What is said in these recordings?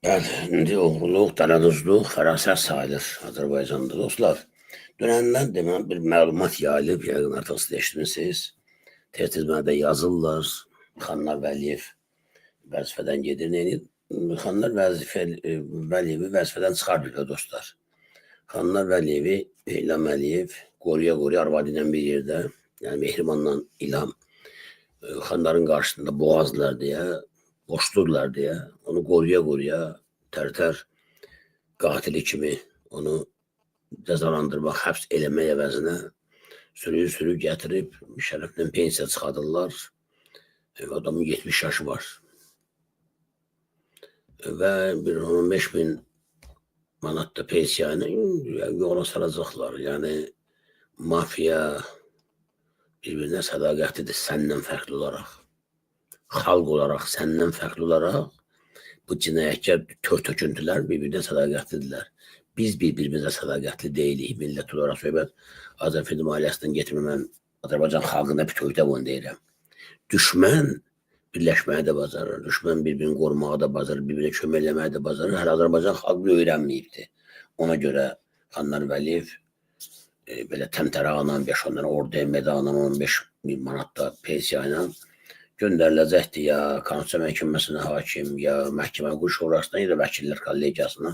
Bəli, indi oğurluq, dələduzluq fərasət sayılır Azərbaycanda dostlar. Dünəndən deməm bir məlumat yayılıb, yəqin artıq siz də eşitmisiniz. Tez-tez mənə də yazırlar. Xanlar Vəliyev vəzifədən gedir. Neyini? Xanlar Vəliyevi vəzifədən çıxardır dostlar. Xanlar Vəliyevi İlham Əliyev qoruya-qoruya arvadı ilə bir yerdə, yəni Mehrimanla İlham xanların qarşısında boğazlar deyə, boşdurlar deyə, onu qoruya-qoruya tər-tər qatili kimi onu cəzalandırmaq, həbs eləmək əvəzinə sürüyü gətirib şərəflə pensiya çıxadırlar. Adamın 70 yaşı var. Və bir 15.000 manat da pensiya ilə yola salacaqlar. Yəni mafiya bir-birinə sədaqətlidir səndən fərqli olaraq. Xalq olaraq, səndən fərqli olaraq bu cinayətkar tör-töküntülər bir-birinə sədaqətlidirlər. Biz bir-birimizə sədaqətli deyilik, millət olaraq söhbət Azərbaycan ailəsindən getmir, mən Azərbaycan xalqına bir töydə bunu deyirəm. Düşmən birləşməyə də bacarır, düşmən bir-birini qorumağa da bacarır, bir-birinə kömək eləməyə də bacarır. Hələ Azərbaycan xalqı öyrənməyibdir. Ona görə Xanlar Vəliyev belə təmtəraqla 5-10 orduya medalla 15.000 manat da pensiya ilə göndəriləcəkdir ya Konstitusiya Məhkəməsinə hakim, ya Məhkəmə Hüquq Şurasına, ya da Vəkillər Kollegiyasına.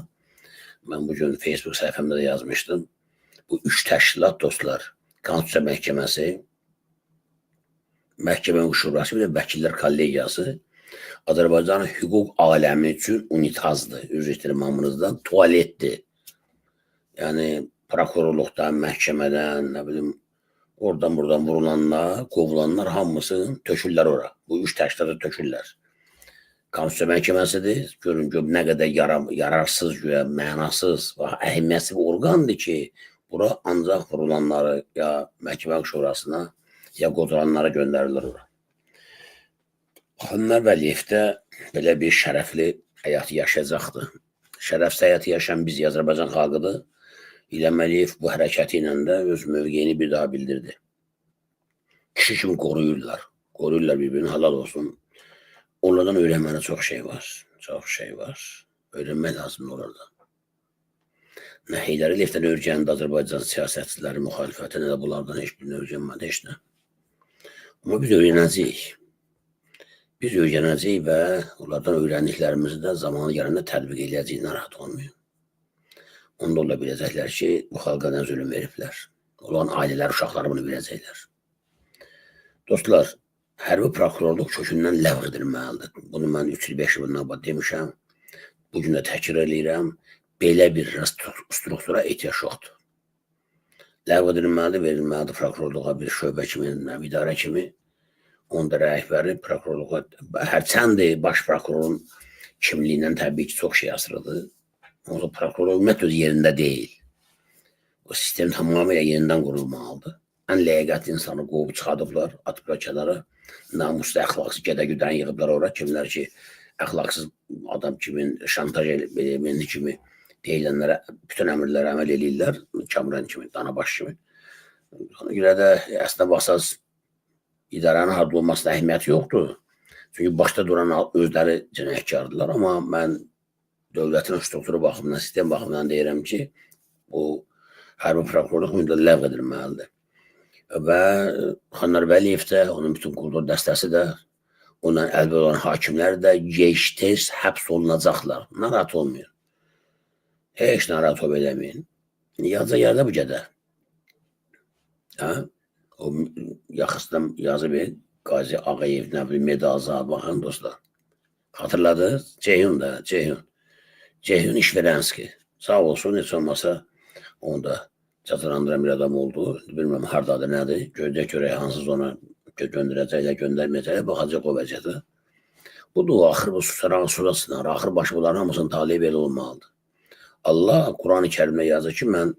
Mən bugün Facebook səhifəmdə də yazmışdım. Bu 3 təşkilat dostlar, Konstitusiya Məhkəməsi, Məhkəmə Hüquq Şurası və Vəkillər Kollegiyası Azərbaycanın hüquq aləmi üçün unitazdır. Üzr istəyirəm hamınızdan, tualetdir. Yəni prokurorluqdan, məhkəmədən, nə bilim, oradan-buradan vurulanlar, qovulanlar hamısını tökürlər ora. Bu 3 təşkilata tökürlər. Konstitusiya Məhkəməsidir. Görün nə qədər yararsız, mənasız və əhəmiyyətsiz orqandır ki, bura ancaq vurulanları ya Məhkəmə Şurasına, ya qodulanlara göndərilir ora. Xanlar Vəliyevdə belə bir şərəfli həyatı yaşayacaqdır. Şərəfsiz həyatı yaşayan biz Azərbaycan xalqıdır. İlham Əliyev bu hərəkəti ilə də öz mövqeyini bir daha bildirdi. Kişi kimi qoruyurlar. Qoruyurlar bir-birini, halal olsun. Onlardan öyrənməli çox şey var. Çox şey var. Öyrənmək lazımdır onlardan. Nə Heydər Əliyevdən öyrəndi Azərbaycan siyasətçiləri, müxalifəti, nə də bunlardan heç birini öyrənmədi, heç nə. Amma biz öyrənəcəyik. Biz öyrənəcəyik və onlardan öyrəndiklərimizi də zamanı gələndə tətbiq edəcəyik, narahat olmayın. Onda ola biləcəklər ki, bu xalqa nə zülüm veriblər. Olan ailələr, uşaqları bunu biləcəklər. Dostlar, hərbi prokurorluq kökündən ləğv edilməlidir. Bunu mən 3-5 il bundan demişəm. Bugün də təkrar eləyirəm. Belə bir struktura ehtiyac yoxdur. Ləğv edilməlidir, verilməlidir prokurorluğa bir şöbə kimi, idarə kimi. Onda rəhbəri prokurorluğa, hərçəndir baş prokurorun kimliyindən təbii ki, çox şey asılıdır. O prokuror ümumiyyətlə öz yerində deyil. O sistem tamamilə yenidən qurulmalıdır. Ən ləyaqətli insanı qovub çıxadıblar, atıblar kənara. Namuslu, əxlaqsız gədə-güdən yığıblar ora. Kimlər ki, əxlaqsız adam kimi, şantaj elementi kimi deyilənlərə, bütün əmrlərə əməl eləyirlər. Kamran kimi, Danabaş kimi. Ona görə də əslində baxsaz idarənin harda olmasına əhəmiyyəti yoxdur. Çünki başda duran özləri cinayətkardırlar. Amma mən dövlətin strukturu baxımından, sistem baxımından deyirəm ki, bu hərbi prokurorluq müddətlə ləğv edilməlidir. Və Xanlar Vəliyev də, onun bütün quldur dəstəsi də, ondan əlbət olan hakimlər də gec-tez həbs olunacaqlar. Narahat olmayın. Heç narahat ol eləməyin. Yazı yerdə bu qədər. O yaxısından yazı bir Qazi Ağayev, nə bilim, Medazad, baxın dostlar. Xatırladınız? Ceyhun da, Ceyhun. Ceyhun İşverənski. Sağ olsun, heç olmasa onu da cəzalandıran bir adam oldu. Bilməm, hardadır, nədir? Gözdə görək, hansız ona göndərəcəklər, göndərməyəcəklər, baxacaq o vəziyyətə. Budur, axır bu susaran suda sınar, axır başı bunların hamısının taliyi belə olmalıdır. Allah Quran-ı Kərimdə yazır ki, mən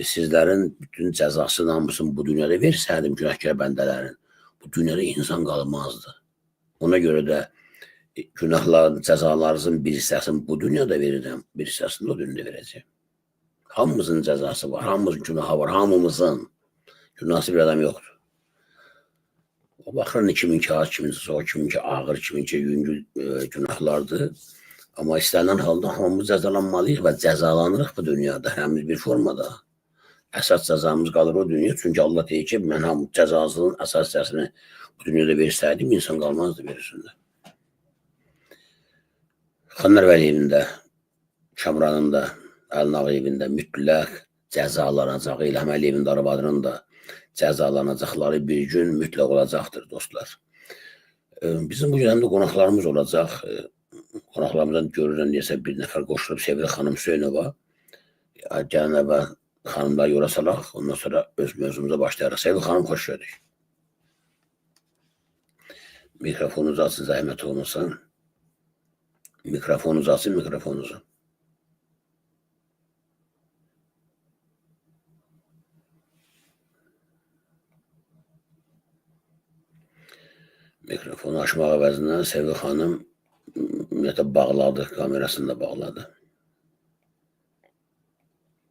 sizlərin bütün cəzasını hamısını bu dünyada versəydim günahkar bəndələrin, bu dünyada insan qalmazdı. Ona görə də günahların, cəzalarınızın bir hissəsini bu dünyada verirəm, bir hissəsini o dünyada verəcəm. Hamımızın cəzası var, hamımızın günahı var, hamımızın. Günahsız bir adam yoxdur. O baxıran kiminki az, kiminki soğuk, kiminki ağır, kiminki yüngül günahlardır. Amma istənilən halda hamımız cəzalanmalıyıq və cəzalanırıq bu dünyada, həmiz bir formada. Əsas cəzamız qalır o dünya. Çünki Allah deyir ki, mən hamı cəzasının əsas cəzasını bu dünyada versəydim, insan qalmazdı birisində. Xanlar Vəliyevin də, Kamranın da, Əlin Ağayevin də mütləq cəzalanacağı, İlham Əliyevin də, arvadının da cəzalanacaqları bir gün mütləq olacaqdır dostlar. Bizim bu gündə qonaqlarımız olacaq. Qonaqlarımızdan görürəm, deyəsə bir nəfər qoşulub Sevil xanım Hüseynova. Gəlin əvvəl xanımlar yola salaq, ondan sonra öz mövzumuza başlayarıq. Sevil xanım, xoş gördük. Mikrofonunuzu açın, zəhmət olmasın. Mikrofonunuzu açın, mikrofonunuzu. Mikrofonu açmaq əvəzinə Sevil xanım ümumiyyətlə bağladı, kamerasını da bağladı.